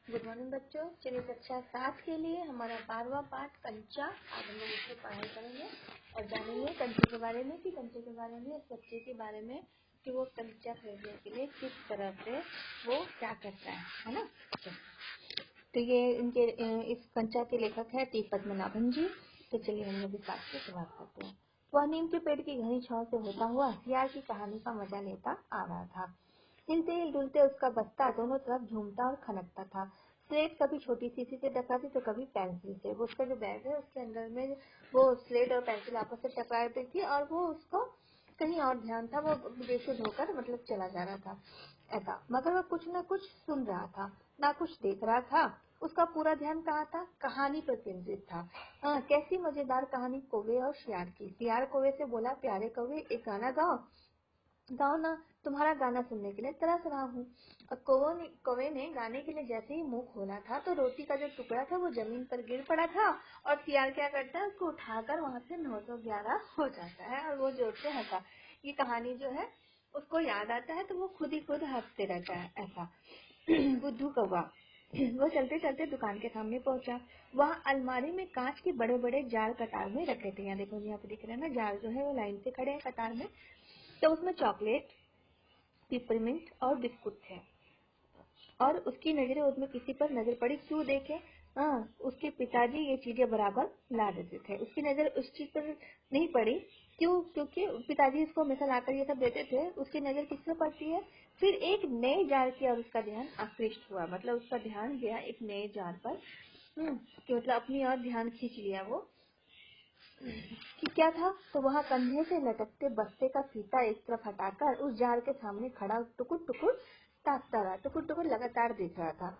Good morning बच्चों। चलिए कक्षा 7 के लिए हमारा 12वां पाठ कंचा। आज हम लोग इससे पढ़ाई करेंगे और जानेंगे कंचे के बारे में, कि कंचे के बारे में, इस बच्चे के बारे में कि वो कंचा खरीदने के लिए किस तरह से वो क्या करता है ना। तो ये इनके इस कंचा के लेखक है टी पद्मनाभन जी। तो चलिए हम लोग इस बात की शुरुआत करते हैं। वह नीम के पेड़ की घनी छांव से होता हुआ सियार की कहानी का मजा लेता आ रहा था। हिलते डुलते उसका बस्ता दोनों तरफ झूमता और खनकता था। स्लेट कभी छोटी शीशी से टकराती तो कभी पेंसिल से। वो उसका जो बैग है उसके अंदर में वो स्लेट और पेंसिल आपस से टकरा रही थी और वो उसको कहीं और ध्यान था। वो बेसुध होकर मतलब चला जा रहा था ऐसा। मगर वह कुछ न कुछ सुन रहा था, ना कुछ देख रहा था। उसका पूरा ध्यान कहाँ था? कहानी पर केंद्रित था। कैसी मजेदार कहानी कौवे और शियार की। शियार कौवे से बोला, प्यारे कौवे एक गाना गाओ। गाओ ना, तुम्हारा गाना सुनने के लिए तरस रहा हूँ। कौवे ने गाने के लिए जैसे ही मुंह खोला था तो रोटी का जो टुकड़ा था वो जमीन पर गिर पड़ा था और सियार क्या करता है, उसको उठाकर वहां से 911 हो जाता है और वो जोर से हंसा। ये कहानी जो है उसको याद आता है तो वो खुद ही खुद हंसते रहता है ऐसा। बुद्धू कौवा। वो चलते चलते दुकान के सामने पहुंचा। वहाँ अलमारी में कांच के बड़े बड़े जार कतार में रखे थे। यहाँ देखो, यहाँ पे दिख रहे हैं ना, जार जो है वो लाइन से खड़े हैं कतार में। तो उसमें चॉकलेट, पिपरमिंट और बिस्कुट थे और उसकी नजरें उसमें किसी पर नजर पड़ी। क्यों देखे? उसके पिताजी ये चीजें बराबर ला देते थे। उसकी नजर उस चीज पर नहीं पड़ी। क्यों? क्योंकि पिताजी इसको हमेशा लाकर ये सब देते थे। उसकी नजर किस पे पड़ती है? फिर एक नए जार की और उसका ध्यान आकृष्ट हुआ। मतलब उसका ध्यान गया एक नए जार पर। कि मतलब अपनी और ध्यान खींच लिया वो कि क्या था। तो वहाँ कंधे से लटकते बस्ते का फीता एक तरफ हटाकर उस जार के सामने खड़ा टुकुर टुकुर ताकता रहा। टुकुर टुकुर लगातार देख रहा था।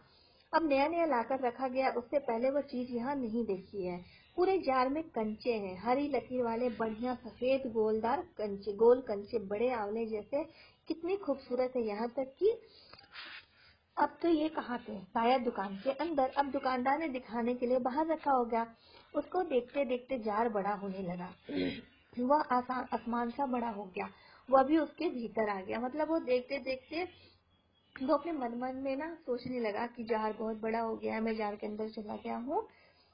अब नया नया लाकर रखा गया, उससे पहले वह चीज यहाँ नहीं देखी है। पूरे जार में कंचे हैं, हरी लकीर वाले बढ़िया सफेद गोलदार कंचे, गोल कंचे, बड़े आंवले जैसे। कितनी खूबसूरत है। यहाँ तक कि अब तो ये कहाँ थे? शायद दुकान के अंदर। अब दुकानदार ने दिखाने के लिए बाहर रखा होगा। उसको देखते देखते जार बड़ा होने लगा। वह आसमान सा बड़ा हो गया। वह भी उसके भीतर आ गया। मतलब वो देखते देखते वो अपने मन में ना सोचने लगा कि जार बहुत बड़ा हो गया है, मैं जार के अंदर चला गया हूँ।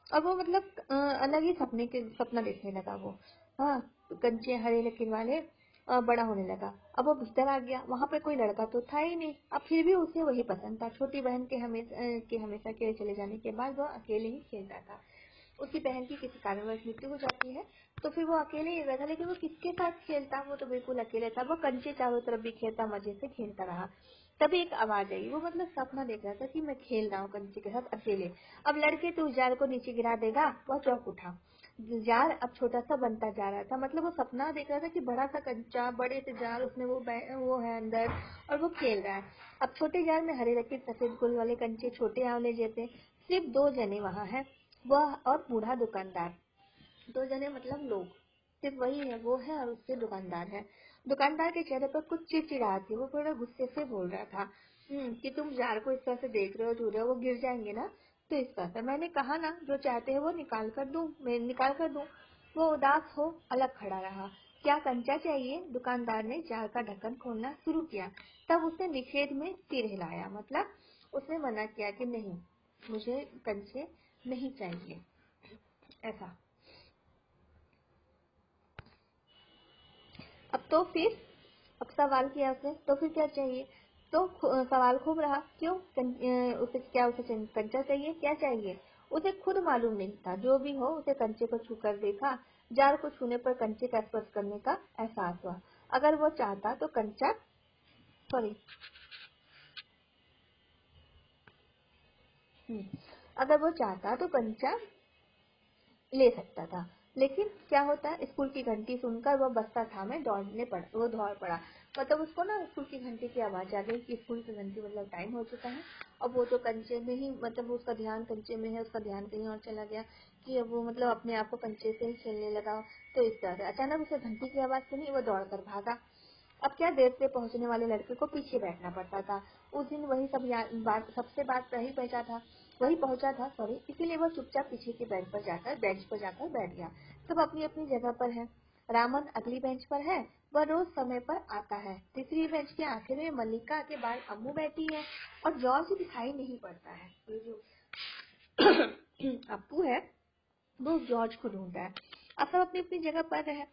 अब वो मतलब अलग ही सपना देखने लगा वो। हाँ, कंचे हरे लकीर वाले बड़ा होने लगा। अब वो भीतर आ गया। वहां पे कोई लड़का तो था ही नहीं। अब फिर भी उसे वही पसंद था। छोटी बहन के हमेशा के चले जाने के बाद वह अकेले ही खेलता था। उसकी बहन की किसी कारणवश मृत्यु हो जाती है तो फिर वो अकेले ही रहता। लेकिन वो किसके साथ खेलता? वो तो बिल्कुल अकेले था। वो कंचे चारों तरफ भी खेलता, मजे से खेलता रहा। तभी एक आवाज आई। वो मतलब सपना देख रहा था कि मैं खेल रहा हूँ कंचे के साथ अकेले। अब लड़के तो उस जार को नीचे गिरा देगा। वह चौंक उठा। जार अब छोटा सा बनता जा रहा था। मतलब वो सपना देख रहा था कि बड़ा सा कंचा, बड़े से जार, उसमें वो है अंदर और वो खेल रहा है। अब छोटे जार में हरे रंग के सफेद गोल वाले कंचे, छोटे आंवले जैसे। सिर्फ 2 जने वहाँ है, वह और बूढ़ा दुकानदार। 2 जने मतलब लोग, सिर्फ वही है, वो है और उससे दुकानदार है। दुकानदार के चेहरे पर कुछ चिड़चिड़ाहट थी। वो थोड़ा गुस्से से बोल रहा था कि तुम जार को इस तरह से देख रहे हो, छू रहे हो, वो गिर जाएंगे ना, तो इस तरह से। मैंने कहा ना, जो चाहते हैं वो निकाल कर दूं, मैं निकाल कर दूं। वो उदास हो अलग खड़ा रहा। क्या कंचा चाहिए? दुकानदार ने जार का ढक्कन खोलना शुरू किया। तब उसने निषेध में सिर हिलाया। मतलब उसने मना किया कि नहीं, मुझे कंचे नहीं चाहिए ऐसा। अब तो फिर अब सवाल किया उसने, तो फिर क्या चाहिए? तो सवाल खूब रहा, क्यों उसे कंचा चाहिए, क्या चाहिए? उसे खुद मालूम नहीं था। जो भी हो, उसे कंचे को छूकर देखा। जार को छूने पर कंचे का स्पर्श करने का एहसास हुआ। अगर वो चाहता तो कंचा सॉरी अगर वो चाहता तो कंचा ले सकता था। लेकिन क्या होता है, स्कूल की घंटी सुनकर वह बस्ता थामे वो दौड़ पड़ा। मतलब उसको ना स्कूल की घंटी की आवाज आ गई कि स्कूल की घंटी मतलब टाइम हो चुका है। अब वो तो कंचे में ही, मतलब उसका ध्यान कंचे में है, उसका ध्यान कहीं और चला गया कि अब वो मतलब अपने आप को कंचे से ही खेलने लगा। तो इस तरह से अचानक उसे घंटी की आवाज सुनी, वो दौड़ कर भागा। अब क्या, देर से पहुंचने वाले लड़के को पीछे बैठना पड़ता था। उस दिन वही सबसे बात वही पहुंचा था सॉरी। इसीलिए वो चुपचाप पीछे के बेंच पर जाकर बैठ गया। सब अपनी अपनी जगह पर है। रामन अगली बेंच पर है, वह रोज समय पर आता है। तीसरी बेंच के आखिर में मल्लिका के बाद अम्मू बैठी है और जॉर्ज दिखाई नहीं पड़ता है। ये जो अप्पू है वो जॉर्ज को ढूंढ रहा है। अब सब अपनी अपनी जगह पर है।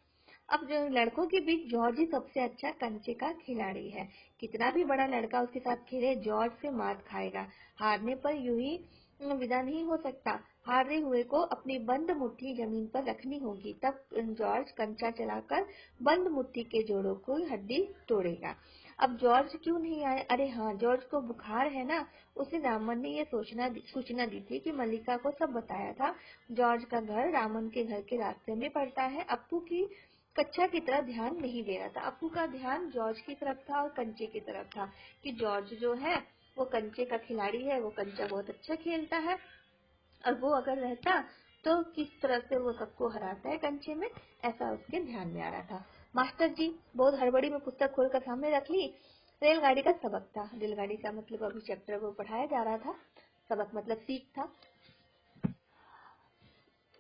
अब जो लड़कों के बीच जॉर्ज ही सबसे अच्छा कंचे का खिलाड़ी है। कितना भी बड़ा लड़का उसके साथ खेले जॉर्ज से मात खाएगा। हारने पर यूं ही विदा नहीं हो सकता। हारे हुए को अपनी बंद मुट्ठी जमीन पर रखनी होगी, तब जॉर्ज कंचा चलाकर बंद मुट्ठी के जोड़ों को हड्डी तोड़ेगा। अब जॉर्ज क्यों नहीं आए? अरे हाँ, जॉर्ज को बुखार है ना। उसे रामन ने ये सूचना दी थी कि मल्लिका को सब बताया था। जॉर्ज का घर रामन के घर के रास्ते में पड़ता है। अप्पू की कक्षा की तरफ ध्यान नहीं दे रहा था। अप्पू का ध्यान जॉर्ज की तरफ था और कंचे की तरफ था कि जॉर्ज जो है वो कंचे का खिलाड़ी है, वो कंचा बहुत अच्छा खेलता है और वो अगर रहता तो किस तरह से वो सबको हराता है कंचे में, ऐसा उसके ध्यान में आ रहा था। मास्टर जी बहुत हड़बड़ी में पुस्तक खोलकर सामने रख ली। रेलगाड़ी का सबक था। रेलगाड़ी का मतलब अभी चैप्टर को पढ़ाया जा रहा था। सबक मतलब सीख था।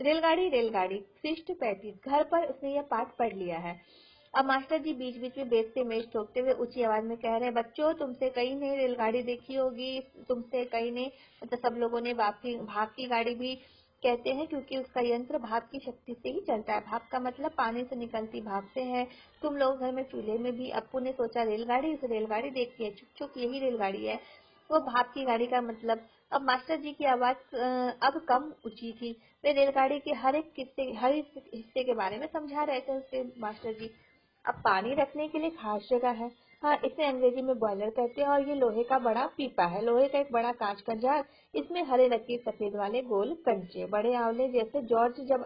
रेलगाड़ी रेलगाड़ी पृष्ठ 35। घर पर उसने यह पाठ पढ़ लिया है। अब मास्टर जी बीच बीच में बेचते मेज ठोकते हुए ऊंची आवाज में कह रहे हैं, बच्चों तुमसे कई ने रेलगाड़ी देखी होगी, तुमसे कई ने मतलब सब लोगों ने भाप की गाड़ी भी कहते हैं, क्योंकि उसका यंत्र भाप की शक्ति से ही चलता है। भाप का मतलब पानी से निकलती भाप से है। तुम लोग घर में चूल्हे में भी। अप्पू ने सोचा रेलगाड़ी, उसे रेलगाड़ी देखी है, चुप चुप यही रेलगाड़ी है। वो भाप की गाड़ी का मतलब। अब मास्टर जी की आवाज अब कम ऊंची थी। वे रेलगाड़ी के हर एक हिस्से के बारे में समझा रहे थे उसके मास्टर जी। अब पानी रखने के लिए खास जगह है। हाँ, इसे अंग्रेजी में बॉयलर कहते हैं और ये लोहे का बड़ा पीपा है। लोहे का एक बड़ा कांच का जार, इसमें हरे रंग के सफेद वाले गोल कंचे, बड़े आंवले जैसे। जॉर्ज जब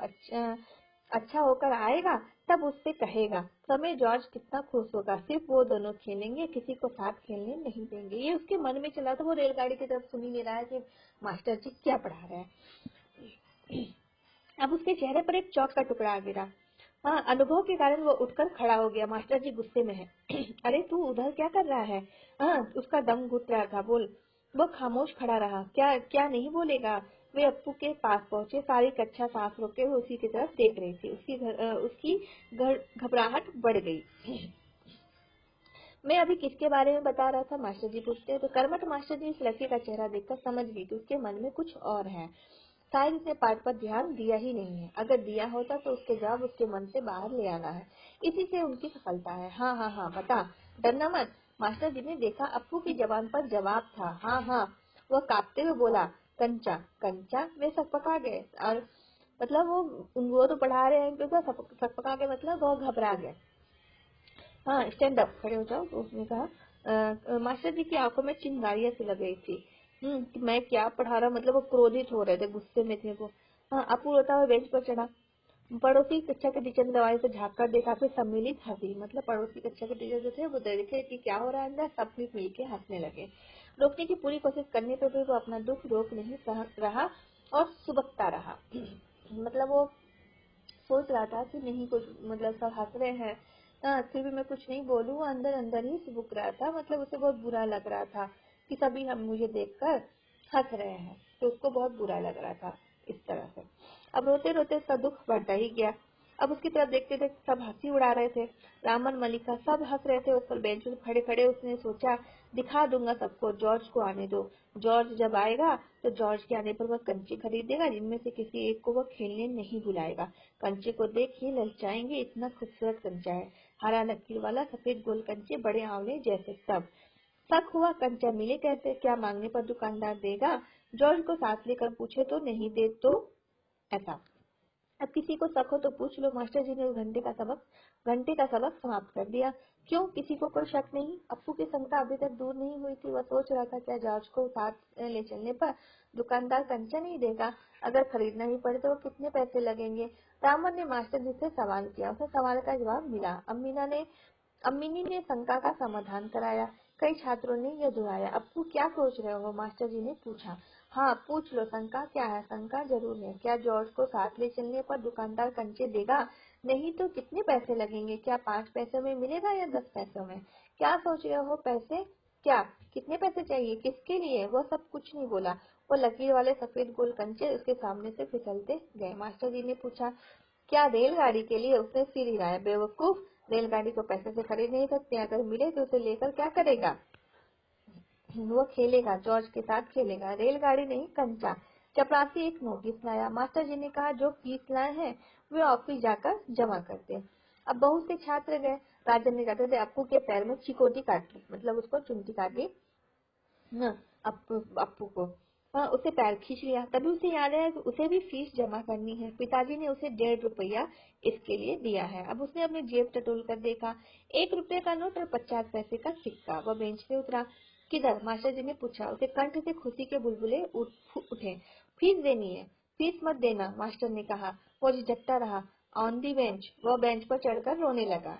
अच्छा होकर आएगा तब उससे कहेगा। समय जॉर्ज कितना खुश होगा। सिर्फ वो दोनों खेलेंगे, किसी को साथ खेलने नहीं देंगे। ये उसके मन में चला था। वो रेलगाड़ी की तरफ सुन ही नहीं रहा है कि मास्टर जी क्या पढ़ा रहे हैं। अब उसके चेहरे पर एक चौक का टुकड़ा आ गिरा। हाँ, अनुभव के कारण वो उठकर खड़ा हो गया। मास्टर जी गुस्से में है। अरे तू उधर क्या कर रहा है? हाँ, उसका दम घुट रहा था। बोल। वो खामोश खड़ा रहा। क्या क्या नहीं बोलेगा? वे अप्पू के पास पहुंचे। सारी कक्षा सांस रोके हुए उसी की तरफ देख रही थी। उसकी घबराहट बढ़ गई। मैं अभी किसके बारे में बता रहा था? मास्टर जी पूछते हैं। तो कर्मठ मास्टर जी इस लड़के का चेहरा देखकर समझ गई कि उसके मन में कुछ और है। शायद उसने पाठ पर ध्यान दिया ही नहीं है। अगर दिया होता तो उसके जवाब उसके मन से बाहर ले आना है। इसी से उनकी सफलता है। हाँ हाँ हाँ बता, डरना मत। मास्टर जी ने देखा अप्पू की जबान पर जवाब था हाँ हाँ। वह कांपते हुए बोला, कंचा कंचा। वे सकपका गए। और मतलब वो तो पढ़ा रहे हैं क्योंकि सकपका गए मतलब वो घबरा गए। हाँ, स्टैंड अप, खड़े हो जाओ। तो उसने कहा मास्टर जी की आंखों में चिंगारियां सी लग रही थी। कि मैं क्या पढ़ा रहा, मतलब वो क्रोधित हो रहे थे, गुस्से में थे वो। हाँ, अप्पू रोता हुआ बेंच पर चढ़ा। पड़ोसी कक्षा के टीचर ने दरवाजे से झाँक कर देखा, फिर सम्मिलित हंसी। मतलब पड़ोसी कक्षा के टीचर जो थे वो देखे कि क्या हो रहा है अंदर, सब मिल के हंसने लगे। रोकने की पूरी कोशिश करने पर भी वो अपना दुख रोक नहीं रहा और सुबकता रहा। मतलब वो सोच रहा था कि नहीं कुछ, मतलब सब हंस रहे हैं। फिर भी मैं कुछ नहीं बोलूं। वो अंदर अंदर ही सिबुक रहा था। मतलब उसे बहुत बुरा लग रहा था कि सभी हम मुझे देखकर हंस रहे हैं, तो उसको बहुत बुरा लग रहा था इस तरह से। अब रोते रोते उसका दुख बढ़ता ही गया। अब उसकी तरफ देखते देखते सब हंसी उड़ा रहे थे। रामन, मलिका सब हंस रहे थे। उस पर बेंच पर खड़े खड़े उसने सोचा, दिखा दूंगा सबको, जॉर्ज को आने दो। जॉर्ज जब आएगा तो जॉर्ज के आने पर वह कंचे खरीदेगा, जिनमें से किसी एक को वह खेलने नहीं बुलाएगा। कंचे को देख ही ललचाएंगे, इतना खूबसूरत कंचा है। हरा लकीर वाला, सफेद गोल कंचे, बड़े आंवले जैसे। सब शक हुआ, कंचा मिले कैसे? क्या मांगने पर दुकानदार देगा? जॉर्ज को साथ लेकर पूछे तो नहीं दे तो ऐसा। अब किसी को शक हो तो पूछ लो। मास्टर जी ने उस घंटे का सबक समाप्त कर दिया। क्यों किसी को कोई शक नहीं? अप्पू की शंका अभी तक दूर नहीं हुई थी। वह सोच रहा था, क्या जॉर्ज को साथ ले चलने पर दुकानदार कंचा नहीं देगा? अगर खरीदना ही पड़े तो वो कितने पैसे लगेंगे? रामन ने मास्टर जी से सवाल किया। उसे सवाल का जवाब मिला। अम्मिनी ने शंका का समाधान कराया। कई छात्रों ने यह दोहराया। अप्पू क्या सोच रहे हो? मास्टर जी ने पूछा। हाँ पूछ लो, शंका क्या है? शंका जरूर है। क्या जॉर्ज को साथ ले चलने पर दुकानदार कंचे देगा? नहीं तो कितने पैसे लगेंगे? क्या 5 पैसों में मिलेगा या 10 पैसों में? क्या सोच रहे हो? पैसे? क्या कितने पैसे चाहिए? किसके लिए? वो सब कुछ नहीं बोला। वो लकीर वाले सफेद गोल कंचे उसके सामने से फिसलते गए। मास्टर जी ने पूछा, क्या रेलगाड़ी के लिए? उसने सिर हिलाया। बेवकूफ, रेलगाड़ी को पैसे से खरीद नहीं सकते, अगर मिले तो उसे लेकर क्या करेगा, वो खेलेगा, जॉर्ज के साथ खेलेगा। रेलगाड़ी नहीं, कंचा। चपरासी एक नोटिस लाया। मास्टर जी ने कहा जो फीस लाए हैं वे ऑफिस जाकर जमा करते। अब बहुत से छात्र गए। राजन ने कहते थे अप्पू के पैर में चिकोटी काटी, मतलब उसको चुनटी काटी न, अप्पू को। उसे पैर खींच लिया। तभी उसे याद आया कि उसे भी फीस जमा करनी है। पिताजी ने उसे 1.5 रुपया इसके लिए दिया है। अब उसने अपनी जेब टटोल कर देखा, 1 रुपये का नोट और 50 पैसे का सिक्का। वह बेंच पे उतरा। किधर, मास्टर जी ने पूछा। उसे कंठ से खुशी के बुलबुले उठे। फीस देनी है। फीस मत देना, मास्टर ने कहा। वो झिझकता रहा। ऑन दी बेंच, वह बेंच पर चढ़कर रोने लगा।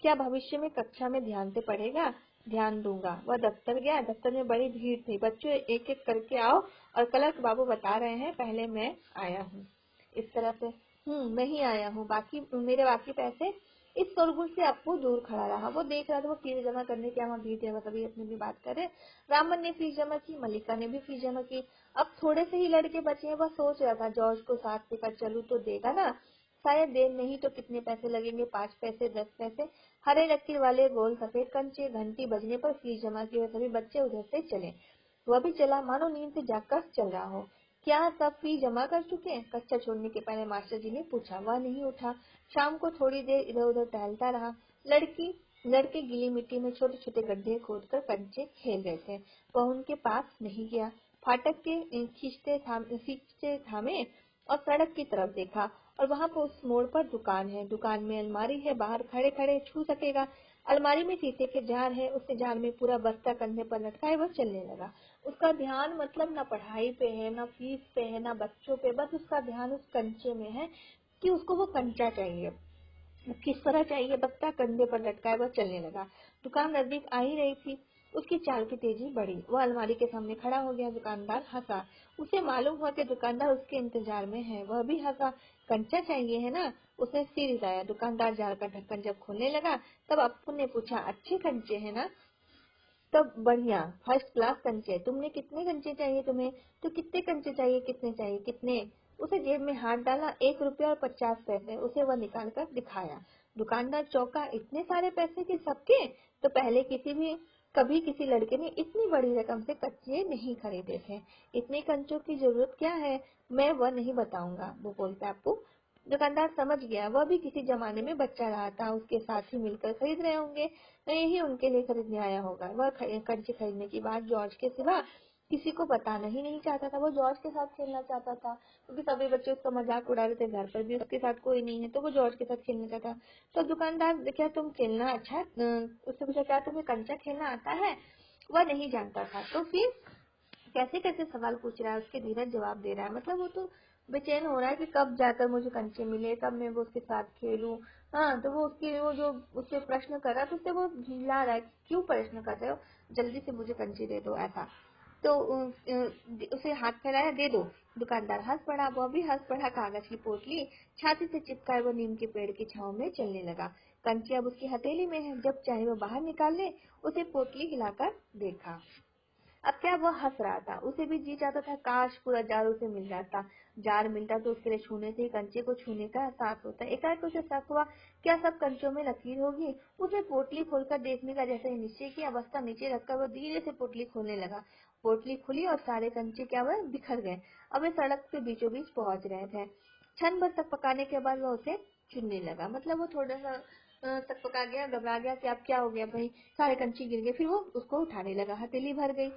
क्या भविष्य में कक्षा में ध्यान से पढ़ेगा? ध्यान दूंगा। वह दफ्तर गया। दफ्तर में बड़ी भीड़ थी। बच्चों एक एक करके आओ, और क्लर्क बाबू बता रहे हैं पहले मैं आया हूँ। इस तरह से मैं ही आया हूँ, बाकी मेरे बाकी पैसे। इस शोरगुल से अप्पू दूर खड़ा रहा। वो देख रहा था वो फीस जमा करने क्या वहाँ भीड़ है, तभी अपनी भी बात करे। रामन ने फीस जमा की, मल्लिका ने भी फीस जमा की। अब थोड़े से ही लड़के बचे हैं। वह सोच रहा था जॉर्ज को साथ लेकर चलूं तो देगा ना, शायद देर नहीं तो कितने पैसे लगेंगे, 5 पैसे 10 पैसे। हरे लकीर वाले गोल सफेद कंचे। घंटी बजने पर फीस जमा किए सभी बच्चे उधर से चले। वह भी चला, मानो नींद से जागकर चल रहा हो। क्या सब फीस जमा कर चुके हैं? कक्षा छोड़ने के पहले मास्टर जी ने पूछा। वह नहीं उठा। शाम को थोड़ी देर इधर उधर टहलता रहा। लड़के गीली मिट्टी में छोटे छोटे गड्ढे खोदकर कंचे खेल रहे थे। वह उनके पास नहीं गया। फाटक के खींचते थामे और सड़क की तरफ देखा, और वहाँ पर उस मोड़ पर दुकान है। दुकान में अलमारी है, बाहर खड़े खड़े छू सकेगा। अलमारी में शीशे के जार है, उससे जार में पूरा बस्ता कंधे पर लटकाए वह चलने लगा। उसका ध्यान मतलब न पढ़ाई पे है, न फीस पे है, न बच्चों पे, बस उसका ध्यान उस कंचे में है कि उसको वो कंचा चाहिए। किस तरह चाहिए, बस्ता कंधे पर लटकाए वह चलने लगा। दुकान नजदीक आ ही रही थी। उसकी चाल की तेजी बढ़ी। वह अलमारी के सामने खड़ा हो गया। दुकानदार हंसा। उसे मालूम हुआ कि दुकानदार उसके इंतजार में है। वह भी हंसा। कंचा चाहिए है ना? उसने सिर हिलाया। दुकानदार जार का ढक्कन जब खोलने लगा तब अप्पू ने पूछा, अच्छे कंचे है ना? तब बढ़िया, फर्स्ट क्लास कंचे। तुमने कितने कंचे चाहिए तुम्हें? तो कितने कंचे चाहिए, कितने चाहिए, कितने? उसे जेब में हाथ डाला। 1 रुपया और 50 पैसे उसे वह निकाल कर दिखाया। दुकानदार चौंका, इतने सारे पैसे के सबके? तो पहले कभी किसी लड़के ने इतनी बड़ी रकम से कच्चे नहीं खरीदे थे। इतने कंचों की जरूरत क्या है? मैं वह नहीं बताऊंगा, वो बोलता अप्पू। दुकानदार समझ गया, वह भी किसी जमाने में बच्चा रहा था। उसके साथ ही मिलकर खरीद रहे होंगे, यही उनके लिए खरीदने आया होगा। वह कंचे खरीदने की बात जॉर्ज के सिवा किसी को बताना ही नहीं चाहता था। वो जॉर्ज के साथ खेलना चाहता था, क्योंकि सभी बच्चे उसका मजाक उड़ा रहे थे। घर पर भी उसके साथ कोई नहीं है, तो वो जॉर्ज के साथ खेलना चाहता। तो दुकानदार, क्या तुम खेलना अच्छा, उससे पूछा, क्या तुम्हें कंचा खेलना आता है? वह नहीं जानता था। तो फिर कैसे कैसे सवाल पूछ रहा है, उसके धीरज जवाब दे रहा है। मतलब वो तो बेचैन हो रहा है कि कब जाकर मुझे कंचे मिले, कब मैं वो उसके साथ खेलूं। हाँ, तो वो जो उससे प्रश्न कर रहा है तो उससे वो झिल्ला रहा है, क्यों प्रश्न कर रहे हो, जल्दी से मुझे कंचे दे दो, ऐसा। तो उसे हाथ फैलाया, दे दो। दुकानदार हंस पड़ा, वह भी हंस पड़ा। कागज की पोटली छाती से चिपकाए वो नीम के पेड़ की छांव में चलने लगा। कंचे अब उसकी हथेली में है, जब चाहे वो बाहर निकाल ले। उसे पोटली हिलाकर देखा। अब क्या, वह हंस रहा था। उसे भी जी चाहता था काश पूरा जार उसे मिल जाता। जार मिलता तो उसके लिए छूने से ही कंचे को छूने का एहसास होता। एकाएक उसे शक हुआ, क्या सब कंचों में लकीर होगी? उसने पोटली खोलकर देखने का जैसे ही निश्चय किया, बस्ता नीचे रखकर वह धीरे से पोटली खोलने लगा। पोटली खुली और सारे कंचे क्या वह बिखर गए। अब वे सड़क के बीचों बीच पहुंच रहे थे। क्षण भर तक पकाने के बाद वह उसे चुनने लगा। मतलब वो थोड़ा सा तक पका गया, घबरा गया कि अब क्या हो गया भाई, सारे कंचे गिर गए। फिर वो उसको उठाने लगा, हथेली भर गई।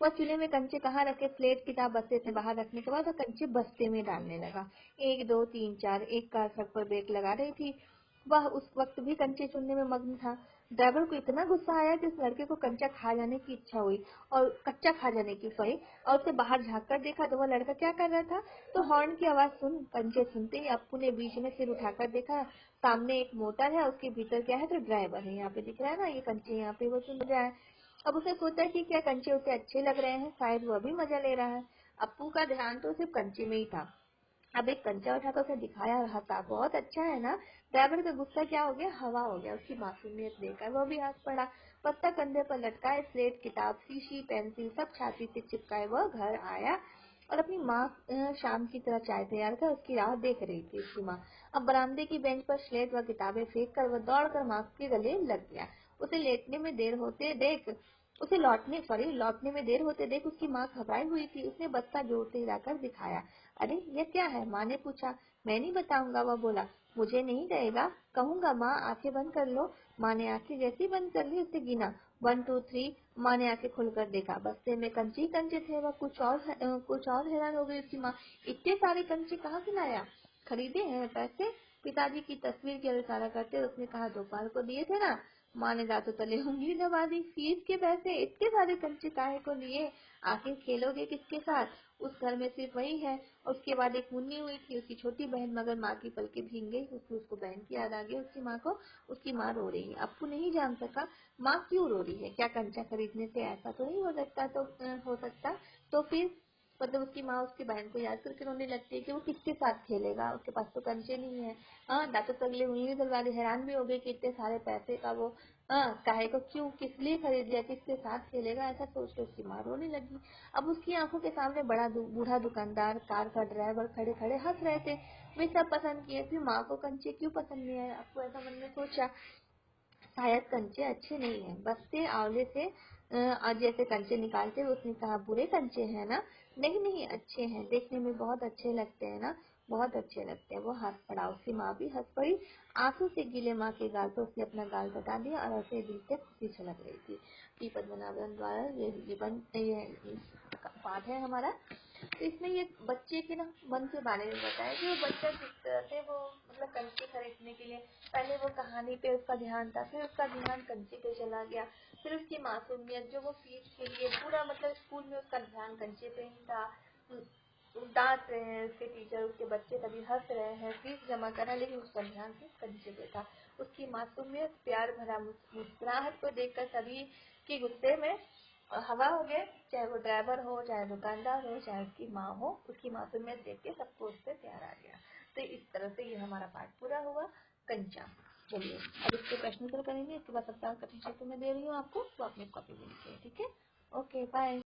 वह चूल्हे में कंचे कहाँ रखे, प्लेट किताब बस्ते से बाहर रखने के बाद वह कंचे बस्ते में डालने लगा। 1 2 3 4, एक कार सड़क पर ब्रेक लगा रही थी। वह उस वक्त भी कंचे चुनने में मग्न था। ड्राइवर को इतना गुस्सा आया कि उस लड़के को कंचा खा जाने की इच्छा हुई, और कच्चा खा जाने की सॉरी, और उसे बाहर झाँक कर देखा तो वह लड़का क्या कर रहा था। तो हॉर्न की आवाज सुन कंचे सुनते ही अप्पू ने बीच में सिर उठाकर देखा। सामने एक मोटर है, उसके भीतर क्या है, तो ड्राइवर है। यहाँ पे दिख रहा है ना, ये कंचे यहाँ पे वो सुन रहा है। अब उसने सोचा कि क्या कंचे उसे अच्छे लग रहे हैं, शायद वह भी मजा ले रहा है। अप्पू का ध्यान तो सिर्फ कंचे में ही था। अब एक कंचा उठाकर उसे दिखाया और हंसा, बहुत अच्छा है ना। ड्राइवर का गुस्सा क्या हो गया, हवा हो गया। उसकी मासूमियत देखकर वह भी हंस पड़ा। पत्ता कंधे पर लटकाए, स्लेट किताब शीशी पेंसिल सब छाती से चिपकाए वह घर आया। और अपनी माँ शाम की तरह चाय तैयार कर उसकी राह देख रही थी। उसकी माँ अब बरामदे की बेंच पर स्लेट व किताबें फेंक कर वह दौड़कर माँ के गले लग गया। उसे लौटने में देर होते देख उसकी माँ घबराई हुई थी। उसने बस्ता जोर से हिलाकर दिखाया। अरे यह क्या है? माँ ने पूछा। मैं नहीं बताऊंगा, वह बोला। मुझे नहीं कहेगा? कहूंगा। माँ आंखें बंद कर लो। माँ ने आंखें जैसी बंद कर ली उसे गिना 1 2 3। माँ ने आंखें खोलकर देखा, बस्ते में कंचे कंचे थे। वह कुछ और हैरान हो गई उसकी माँ। इतने सारे कंचे कहाँ से लाया? खरीदे हैं? पैसे? पिताजी की तस्वीर की ओर इशारा करते हुए उसने कहा, दोपहर को दिए थे ना। माँ ने दांतों तले उंगली दबा दी। फीस के पैसे? इतने सारे कंचे काहे को लिए? आखिर खेलोगे किसके साथ? उस घर में सिर्फ वही है। और उसके बाद एक मुन्नी हुई थी, उसकी छोटी बहन, मगर माँ की पलकें भीग गई। उसको बहन की याद आ गई उसकी माँ को। उसकी माँ रो रही है। अप्पू नहीं जान सका माँ क्यों रो रही है। क्या कंचा खरीदने से ऐसा तो नहीं हो सकता। तो फिर मतलब उसकी माँ उसकी बहन को याद करके रोने लगती है कि वो किसके साथ खेलेगा, उसके पास तो कंचे नहीं है। हाँ, दांतों तगले उंगली दलवा दी। हैरान भी हो गई कि इतने सारे पैसे का वो काहे को, क्यों, किस लिए खरीद लिया, किसके साथ खेलेगा, ऐसा सोच के उसकी माँ रोने लगी। अब उसकी आंखों के सामने बूढ़ा दुकानदार, कार का ड्राइवर खड़े खड़े हंस रहे थे। वे सब पसंद किए, फिर माँ को कंचे क्यों पसंद नहीं आए? आपको ऐसा मन में सोचा। शायद कंचे अच्छे नहीं है। बस्ते आंवले से जैसे कंचे निकालते हुए उसने कहा, बुरे कंचे हैं ना? नहीं नहीं, अच्छे हैं, देखने में बहुत अच्छे लगते हैं ना, बहुत अच्छे लगते हैं। वो हंस पड़ा। उसकी माँ भी हंस पड़ी। आंसू से गीले माँ के गाल पर उसने अपना गाल बता दिया और ऐसे दिल से खुशी छलक रही थी। कि पद्मनाभन द्वारा ये पाठ है हमारा। तो इसमें ये बच्चे के ना मन के बारे में बताया कि वो बच्चा किस तरह से वो मतलब कंचे खरीदने के लिए पहले वो कहानी पे उसका ध्यान था, फिर उसका ध्यान कंचे पे चला गया, फिर उसकी मासूमियत जो वो फीस के लिए पूरा मतलब स्कूल में उसका ध्यान कंचे पे ही था। डांट रहे हैं उसके टीचर, उसके बच्चे कभी हंस रहे हैं, फीस जमा करा, लेकिन उसका ध्यान सिर्फ कंचे पे था। उसकी मासूमियत, प्यार भरा मुस्कुराहट को देखकर सभी के गुस्से में हवा हो गए। चाहे वो ड्राइवर हो, चाहे दुकानदार हो, चाहे उसकी माँ हो, उसकी मासूमियत देख के सबको उससे प्यार आ गया। तो इस तरह से ये हमारा पाठ पूरा हुआ, कंचा। चलिए अब इसके प्रश्न उत्तर करेंगे। इसके बाद सप्ताह का टीचर मैं दे रही हूँ आपको, तो अपनी कॉपी में लिखिए। ठीक है, ओके, बाय।